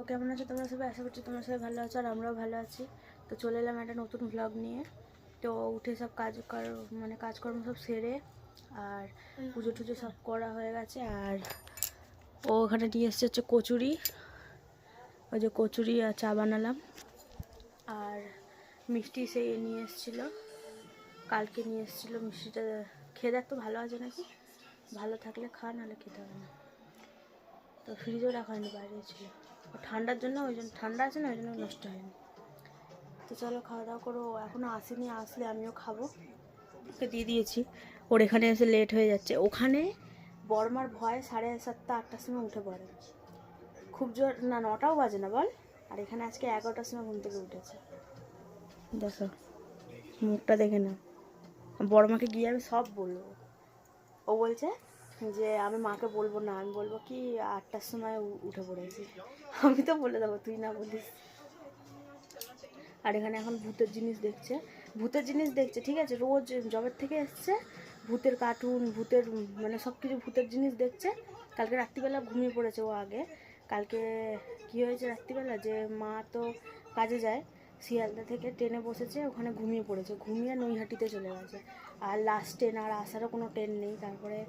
কেমন আছো তোমরা সবাই? আশা করছি তোমরা সবাই ভালো আছো আর আমরাও ভালো আছি। তো চলে এলাম একটা নতুন ব্লগ নিয়ে। তো উঠে সব কাজকর্ম সব সেরে আর পুজো টুজো সব করা হয়ে গেছে। আর ও ওখানে নিয়ে এসছে হচ্ছে কচুরি, ওই যে কচুরি আর চা বানালাম। আর মিষ্টি সেই নিয়ে এসেছিলো, কালকে নিয়ে এসেছিলো। মিষ্টিটা খেয়ে দেখ তো ভালো আছে নাকি, ভালো থাকলে খা, নাহলে খেতে হবে না। তো ফ্রিজেও রাখা হয়নি, বাইরে ছিল। ঠান্ডার জন্য, ওই জন্য ঠান্ডা আছে না, ওই জন্য নষ্ট হয়নি। তো চলো খাওয়া দাওয়া করো। এখনও আসেনি, আসলে আমিও খাবো। ওকে দিয়ে দিয়েছি, ওর এখানে এসে লেট হয়ে যাচ্ছে। ওখানে বর্মার ভয় 7:30 8টার সময় উঠে পড়ে, খুব জোর না, 9টাও বাজে না বল। আর এখানে আজকে 11টার সময় ঘুম থেকে উঠেছে। দেখো মুখটা দেখে না। বড়মাকে গিয়ে আমি সব বলবো। ও বলছে যে আমি মাকে বলবো না, আমি বলবো কি 8টার সময় উঠে পড়েছি। আমি তো বলে দেবো, তুই না বলিস। আর এখানে এখন ভূতের জিনিস দেখছে, ঠিক আছে। রোজ জবের থেকে এসছে, ভূতের কার্টুন, ভূতের মানে সব কিছু ভূতের জিনিস দেখছে। কালকে রাত্রিবেলা ঘুমিয়ে পড়েছে ও আগে। কালকে কি হয়েছে রাত্রিবেলা, যে মা তো কাজে যায়, শিয়ালদা থেকে ট্রেনে বসেছে, ওখানে ঘুমিয়ে পড়েছে, ঘুমিয়ে নৈহাটিতে চলে গেছে। আর লাস্ট ট্রেন, আর আসারও কোনো ট্রেন নেই। তারপরে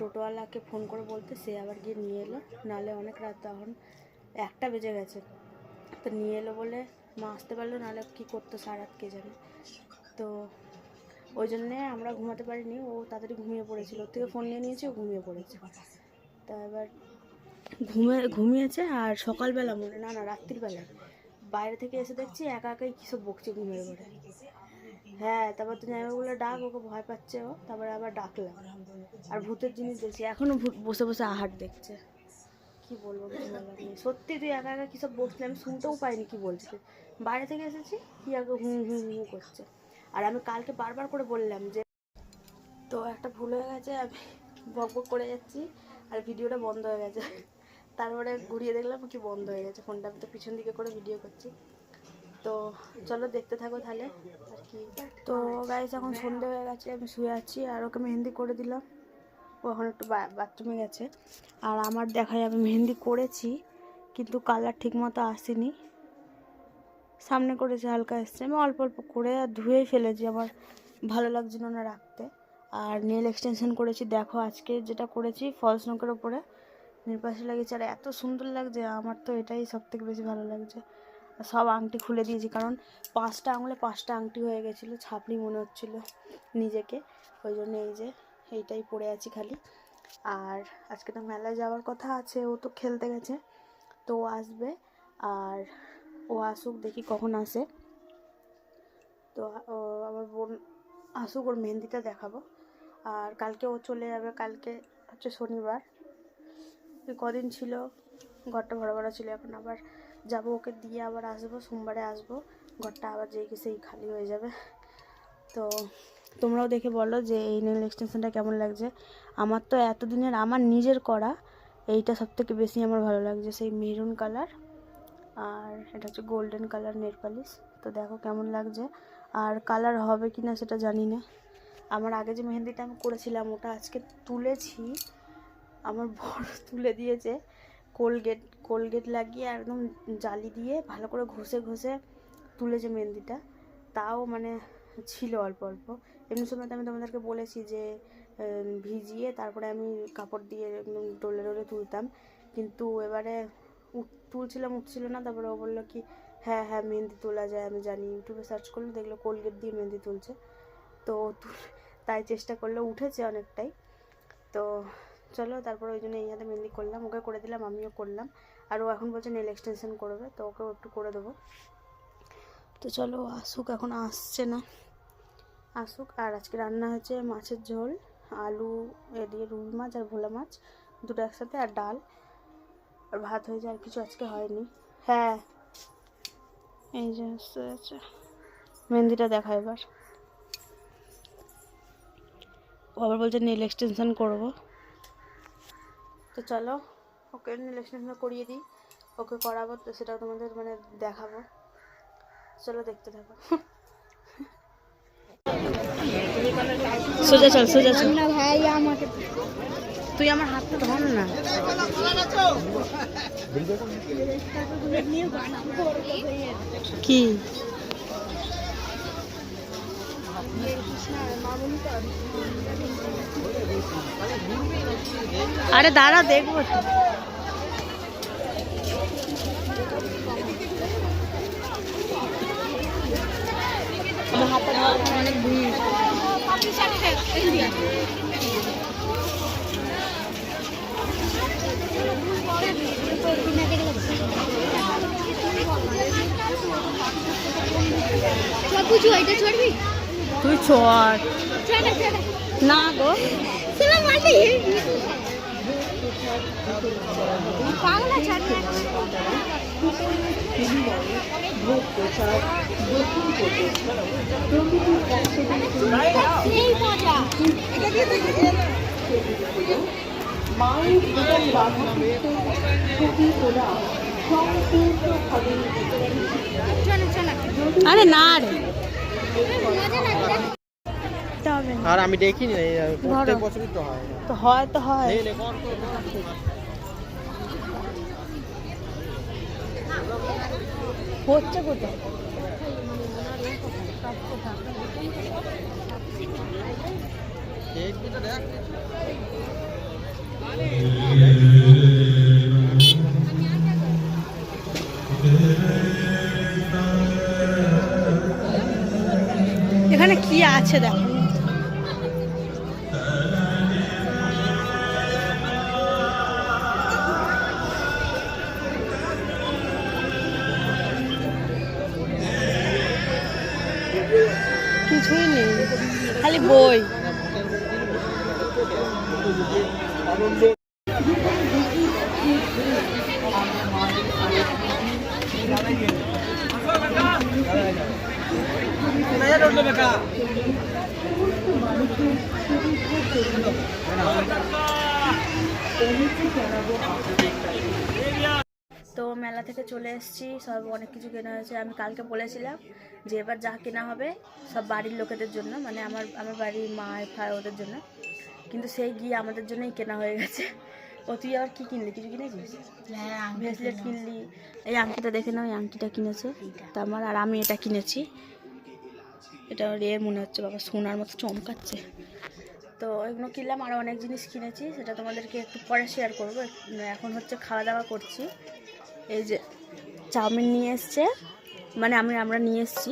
টোটোওয়ালাকে ফোন করে বলতে সে আবার গিয়ে নিয়ে এলো, নাহলে অনেক রাত, তখন 1টা বেজে গেছে। তো নিয়ে এলো বলে মা আসতে পারলো, নাহলে কী করতো সারা রাত কে জানে। তো ওই জন্যে আমরা ঘুমাতে পারিনি, ও তাড়াতাড়ি ঘুমিয়ে পড়েছিল। ওর থেকে ফোন নিয়ে নিয়েছি, ও ঘুমিয়ে পড়েছে। তা এবার ঘুমিয়েছে। আর সকালবেলা না রাত্রিবেলা বাইরে থেকে এসে দেখছি একা একাই কী সব বকছে ঘুমিয়ে পড়ে। হ্যাঁ, তারপর তো জামাইবাবুগুলো ডাক, ওকে ভয় পাচ্ছে ও, তারপরে আবার ডাকলাম। আর ভূতের জিনিস দেখছি, এখনও বসে বসে আহার দেখছে। কি বলবো, কিছু বলার নেই। সত্যি তুই একা একা কী সব বসলি, আমি শুনতেও পাইনি কি বলছিস। বাইরে থেকে এসেছি, কি আগে হুম হুম হুম করছে। আর আমি কালকে বারবার করে বললাম যে, তো একটা ভুল হয়ে গেছে, আমি বক বক করে যাচ্ছি আর ভিডিওটা বন্ধ হয়ে গেছে। তারপরে ঘুরিয়ে দেখলাম কি বন্ধ হয়ে গেছে ফোনটা। আমি তো পিছন দিকে করে ভিডিও করছি। তো চলো দেখতে থাকো তাহলে আর কি। তো গাইস এখন সন্ধে হয়ে গেছে, আমি শুয়ে আছি। আর ওকে মেহেন্দি করে দিলাম, ও এখন একটু বাথরুমে গেছে। আর আমার দেখায় আমি মেহেন্দি করেছি, কিন্তু কালার ঠিক মতো আসেনি। সামনে করেছে, হালকা এসছে। আমি অল্প অল্প করে আর ধুয়েই ফেলেছি, আমার ভালো লাগছিল না রাখতে। আর নেল এক্সটেনশন করেছি, দেখো আজকে যেটা করেছি ফলস নখের ওপরে নেল পালিশ লাগিয়েছি। আর এত সুন্দর লাগছে, আমার তো এটাই সবথেকে বেশি ভালো লাগছে। সব আংটি খুলে দিয়েছি, কারণ 5টা আঙুলে 5টা আংটি হয়ে গেছিলো, ছাপড়ি মনে হচ্ছিলো নিজেকে। ওই জন্য এই যে এইটাই পরে আছি খালি। আর আজকে তো মেলায় যাওয়ার কথা আছে, ও তো খেলতে গেছে, তো ও আসবে। আর ও আসুক, দেখি কখন আসে। তো আমার বোন আসুক, ওর মেহেন্দিটা দেখাবো। আর কালকে ও চলে যাবে, কালকে হচ্ছে শনিবার। কদিন ছিল, ঘরটা ভরা ভরা ছিল, এখন আবার যাবো, ওকে দিয়ে আবার আসবো। সোমবারে আসবো, ঘরটা আবার যেই সেই খালি হয়ে যাবে। তো তোমরাও দেখে বলো যে এই নেল এক্সটেনশনটা কেমন লাগছে। আমার তো এতদিনের আমার নিজের করা এইটা সবথেকে বেশি আমার ভালো লাগছে, সেই মেরুন কালার। আর এটা হচ্ছে গোল্ডেন কালার নেল পালিশ। তো দেখো কেমন লাগছে। আর কালার হবে কি না সেটা জানি না। আমার আগে যে মেহেন্দিটা আমি করেছিলাম, ওটা আজকে তুলেছি, আমার বড় তুলে দিয়েছে। কোলগেট লাগিয়ে একদম জালি দিয়ে ভালো করে ঘষে ঘষে তুলেছে মেহেন্দিটা। তাও মানে ছিল অল্প অল্প। এমনি সময় তো আমি তোমাদেরকে বলেছি যে ভিজিয়ে তারপরে আমি কাপড় দিয়ে একদম ডলে ডলে তুলতাম, কিন্তু এবারে উঠছিল না। তারপরে ও বললো কি হ্যাঁ হ্যাঁ মেহেন্দি তোলা যায়, আমি জানি। ইউটিউবে সার্চ করলে দেখলো কোলগেট দিয়ে মেহেন্দি তুলছে, তো তাই চেষ্টা করলে উঠেছে অনেকটাই। তো চলো, তারপর ওই জন্য এই হাতে মেহেন্দি করলাম, ওকে করে দিলাম, আমিও করলাম। আর ও এখন বলছে নেল এক্সটেনশন করবে, তো ওকেও একটু করে দেবো। তো চলো আসুক, এখন আসছে না, আসুক। আর আজকে রান্না হয়েছে মাছের ঝোল, আলু দিয়ে রুই মাছ আর ভোলা মাছ দুটো একসাথে, আর ডাল, আর ভাত হয়েছে। আর কিছু আজকে হয়নি। হ্যাঁ এই যে আছে, মেহেন্দিটা দেখা এবার। ও আবার বলছে নেল এক্সটেনশন করবো। তো চলো ওকে নেল এক্সটেনশন করিয়ে দিই, ওকে করাবো, তো সেটাও তোমাদের মানে দেখাবো। চলো দেখতে থাকো। সোজা চল, সোজা চল না ভাই, আমাকে তুই আমার হাতটা ধর না। কি আরে দাঁড়া দেখবো তো। অনেক ভিড়। তুই চড় না গো আরে না রে আর আমি দেখিনি প্রত্যেক বছরই তো হয়। তো হয় তো হয়। হচ্ছে কোথায় এখানে কি আছে দেখো। কিছুই নেই খালি বই। তো মেলা থেকে চলে এসেছি, সব অনেক কিছু কেনা হয়েছে। আমি কালকে বলেছিলাম যে এবার যা কেনা হবে সব বাড়ির লোকেদের জন্য, মানে আমার বাড়ির মা ভাই ওদের জন্য, কিন্তু সেই গিয়ে আমাদের জন্যই কেনা হয়ে গেছে। ও তুই আবার কী কিনলি? কিছু কিনেছিস? হ্যাঁ ব্রেসলেট কিনলি। এই আংটিটা দেখে নাও, এই আংটিটা কিনেছে তারপর। আর আমি এটা কিনেছি, এটা রেয়ার মনে হচ্ছে, বাবা সোনার মতো চমকাচ্ছে। তো এগুলো কিনলাম, আরও অনেক জিনিস কিনেছি, সেটা তোমাদেরকে একটু পরে শেয়ার করবো। এখন হচ্ছে খাওয়া দাওয়া করছি। এই যে চাউমিন নিয়ে এসছে, মানে আমরা নিয়ে এসেছি।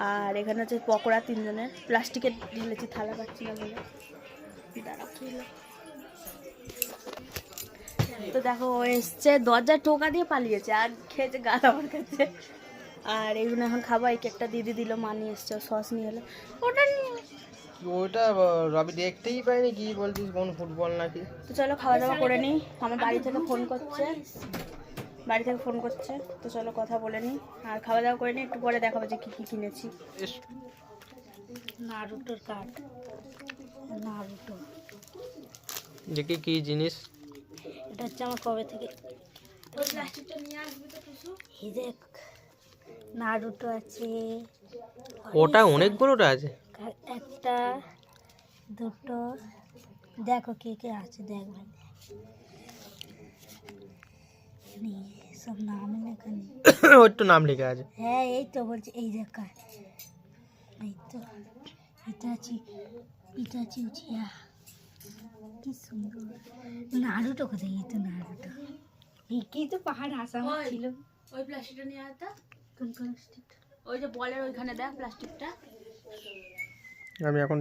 আর এখানে হচ্ছে পকোড়া 3 জনের, প্লাস্টিকে ঢেলেছি, থালা পাচ্ছি না বলে। তো দেখো ও এসছে, দরজা টোকা দিয়ে পালিয়েছে আর খেয়েছে গাল আমার কাছে। আর এইগুলো এখন খাবো। এই কেকটা দিদি দিল, মা নিয়ে এসছে, সস নিয়ে এলো। ওটা রবি দেখতেই পাইনি, কি বলছিস কোন ফুটবল নাকি। তো চলো খাওয়া দাওয়া করে নিই। আমার বাড়ি থেকে ফোন করছে, তো চলো কথা বলে নিই আর খাওয়া দাওয়া করে নিই। একটু পরে দেখাবো যে কী কী কিনেছি। নারুটোর কার্ড, নারুটো দেখি কি জিনিস। এটা হচ্ছে আমার কবে থেকে। প্লাস্টিকটা নিয়ে আসবি তো কিছু। এই দেখ নারুটো আছে, ওটা অনেকগুলোটা আছে। একটা দুটো, দেখো কে কে আছে, দেখ ভাই সব নাম লেখা নেই। ওর তো নাম লেখা আছে। হ্যাঁ এই তো বলছি, এই দেখা, এই তো এটা আছে উচিয়া, কি সুন্দর। নারুটো কোথায়? এই তো নারুটো। এই কি তো পাহাড় আসামা ছিল। ওই প্লাস্টিকটা নিয়ে আয়। কোন প্লাস্টিক? ওই যে বলের ওইখানে দেখ প্লাস্টিকটা। আমি এখন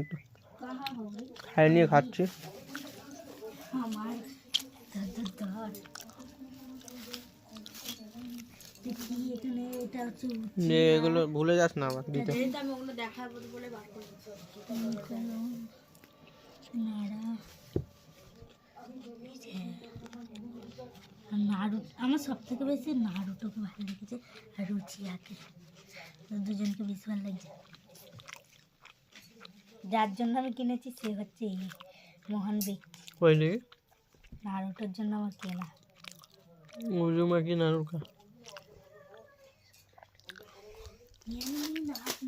খাই নিয়ে খাচ্ছি। আমার ধর দেখি এখানে এটা হচ্ছে এগুলো ভুলে যাস না আবার দিতে। আমি ওগুলো দেখাবো বলে বার করেছি। আমার সব থেকে বেশি নারুটোকে ভালো লেগেছে আর রুচিয়াকে, দুজনকে বেশি ভালো লাগছে। যার জন্য আমি কিনেছি সে হচ্ছে এই মহান ব্যক্তি। নারুটোর জন্য আমার কেনা। কি নারুকা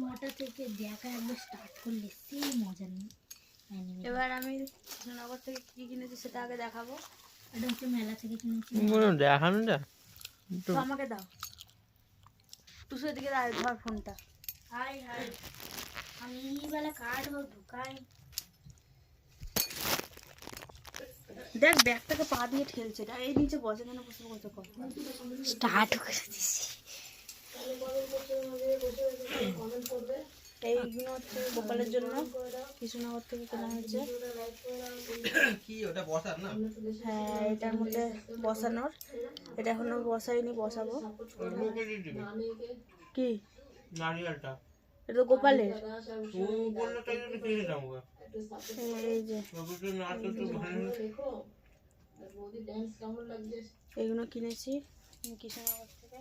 নটা থেকে দেখা একবার স্টার্ট করলে সেই মজা নেই। এবার আমি কৃষ্ণনগর থেকে কী কিনেছি সেটা আগে দেখাবো। এটা হচ্ছে মেলা থেকে কিনেছি। দেখানো যা তো আমাকে দাও, তুই এদিকে ধর ফোনটা। হাই হাই, আমি বেলা কার্ড ঢুকাই। দেখ ব্যাগটাকে পা দিয়ে ঠেলছে, এই নিচে বসে কেন, বসে বসে কর। স্টার্ট করে দিছি। এইগুলো হচ্ছে গোপালের জন্য কৃষ্ণনগর থেকে কেনা হয়েছে। কি ওটা বসার না? হ্যাঁ, এটার মধ্যে বসানোর, এটা এখনো বসাইনি, বসাবো। কি নারিয়ালটা এটা তো গোপালের। ও বললো তাই জন্য কিনে দিলাম ওকে। এই যে এইগুলো কিনেছি কৃষ্ণনগর থেকে।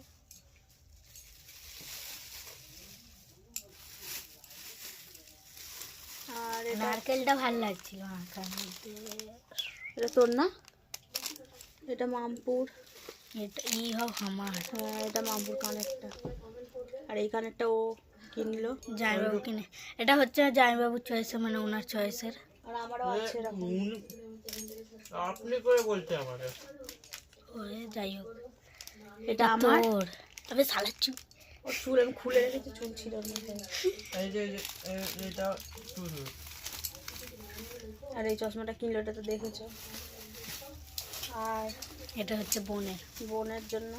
আর এটা নারকেলটা ভালো লাগছিল আঁকার মধ্যে। এটা তোর না, এটা মামপুর। এটা ই হোক আমার। হ্যাঁ, এটা মামপুর কানেরটা, আর এই কানেরটা ও কিনলো। জামাইবাবু কিনে, এটা হচ্ছে জামাইবাবুর চয়েসে, মানে ওনার চয়েসের। আর আমারও আছে এরকম। আপনি করে বলতে আমাকে। ওরে যাই হোক, এটা আমার। তোর তবে সালাচ্ছু ওর চুল আমি খুলে রেখেছি, চুল ছিল ওর মধ্যে। এই যে এটা আর এই চশমাটা কিনলো, এটা তো দেখেছো। আর এটা হচ্ছে বোনের। বোনের জন্য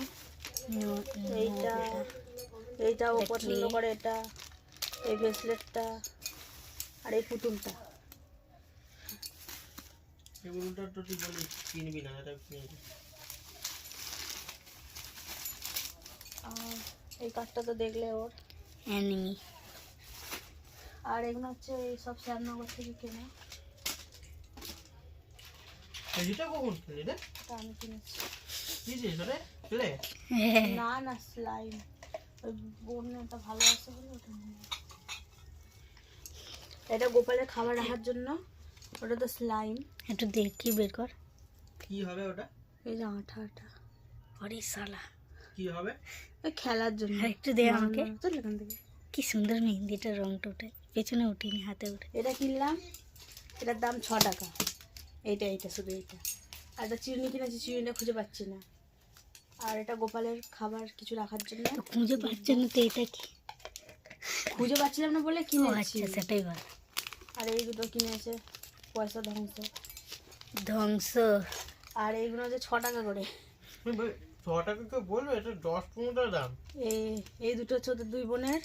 এইটা এইটা ও পছন্দ করে, এটা এই ব্রেসলেটটা আর এই পুতুলটা। এগুলোটা তো তুই বলিস কিনবি না, এটা কিনবি। আর এই কাঠটা তো দেখলে ওর। অ্যানিমি। আর এগুলো হচ্ছে এই সব শ্যামনগর থেকে কেনা, এটা কখন কিনলি রে? এটা আমি কিনেছি। কি জিনিস রে? ক্লে? না না, স্লাইম। ওই বোনটা ভালো আছে বলে ওটা নিয়ে। এটা গোপালের খাবার রাখার জন্য, ওটা তো স্লাইম। একটু দেখি বের কর। কি হবে ওটা? এই যে আঠা আঠা, অরে সালা, কি হবে? ওই খেলার জন্য। আর একটু দে আমাকে। চল এখান থেকে। কি সুন্দর মেহেন্দিটার রংটা ওঠে, পেছনে উঠিনি, হাতে উঠে। এটা কিনলাম, এটার দাম 6 টাকা। এইটা শুধু এইটা। আর একটা চিরুনি কিনেছি, চিরুনিটা খুঁজে পাচ্ছি না। আর এটা গোপালের খাবার কিছু রাখার জন্য। তো খুঁজে পাচ্ছে না তো, এটা কি? খুঁজে পাচ্ছিলাম না বলে ও কিনেছি। আচ্ছা, সেটাই ভালো। আর এই দুটো কিনেছে, পয়সা ধ্বংস। ধ্বংস। আর এইগুলো যে 6 টাকা করে। 6 টাকা কেউ বলবে? এটা 10-15 দাম। এই দুটো হচ্ছে ওদের দুই বোনের।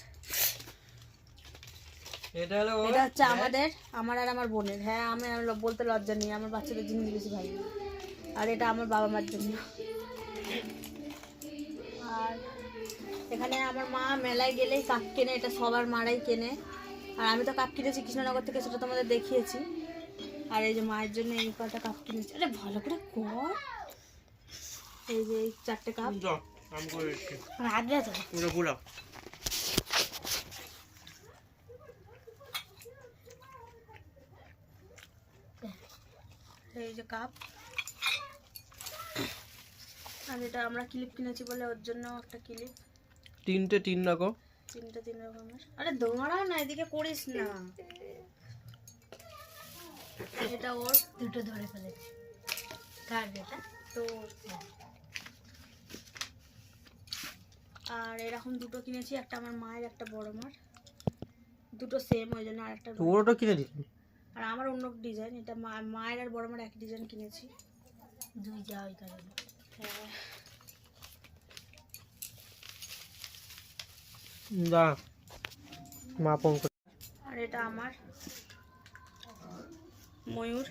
এটা হলো এটা হচ্ছে আমাদের, আমার আর আমার বোনের। হ্যাঁ, আমি বলতে লজ্জা নেই, আমার বাচ্চাদের জিনিস বেশি ভালো। আর এটা আমার বাবা মার জন্য। আর এখানে আমার মা মেলায় গেলেই কাপ কেনে, এটা সবার মারাই কেনে। আর আমি তো কাপ কিনেছি কৃষ্ণনগর থেকে, সেটা তোমাদের দেখিয়েছি। আর এই যে মায়ের জন্য এই কটা কাপ কিনেছি। আরে ভালো করে কর। এই যে এই 4টে কাপ। আমি করে দিচ্ছি। রাখবে তো। পুরো পুরো এই যে কাপ। আর এটা আমরা ক্লিপ কিনেছি বলে ওর জন্য একটা ক্লিপ। 3টে 3 রকম। 3টে 3 রকমের। আরে দৌড়া না, এদিকে করিস না। এটা ওর। দুটো ধরে ফেলেছি। কার এটা? তো আর এরকম দুটো কিনেছি, একটা আমার মায়ের, একটা বড় মার। দুটো সেম, ওই জন্য আরেকটা। ওটা কিনে দিচ্ছি। আর আমার অন্য ডিজাইন। এটা মায়ের আর বড় মার এক ডিজাইন কিনেছি। দুই যা ওই কারণে। হ্যাঁ, দা মাপন করে। আর এটা আমার ময়ূর।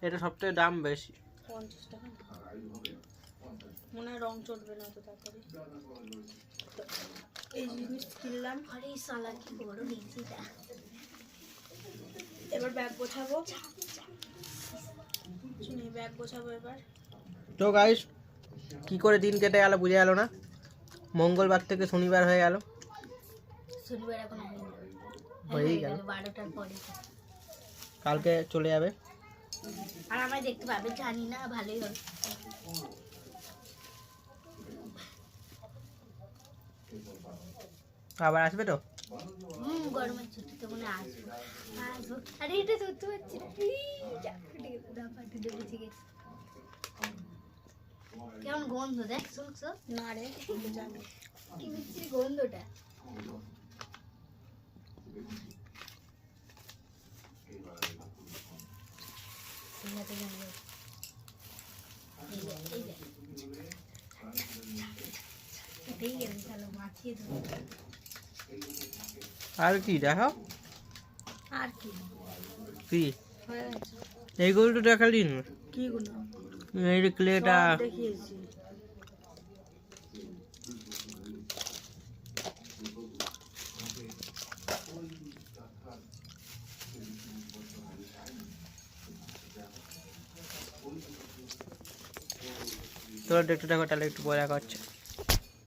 এটা সবথেকে দাম বেশি। 50 টাকা। মনে হয় রং চলবে না তো তাড়াতাড়ি। তো এই জিনিস কিনলাম। আরে সালা, কি বড় ডিজিটা। এবার ব্যাগ গোছাবো। শুনি, ব্যাগ গোছাবো এবার। তো গাইস, কি করে দিন কেটে গেল বুঝে গেল না। মঙ্গলবার থেকে শনিবার হয়ে গেল। শনিবার এখন হয়নি, হয়েই গেল। 12টার পরে। কালকে চলে যাবে। আর আমায় দেখতে পাবে জানি না, ভালোই হবে। আবার আসবে তো? গরমের ছুটিতে মনে হয় আসবো। আরে এটা ধরতে পারছি না। কেমন গন্ধ দেখ, শুন শুন। না রে, আমি জানি। কি মিষ্টি গন্ধটা। আর কি দেখাও, আর কি কি হয়ে গেছে? এইগুলো তো দেখালি না, কিগুলো? এই যে ক্লেটা। সব দেখিয়েছি। তোরা দেখতে থাকো, তাহলে একটু পরে দেখা হচ্ছে।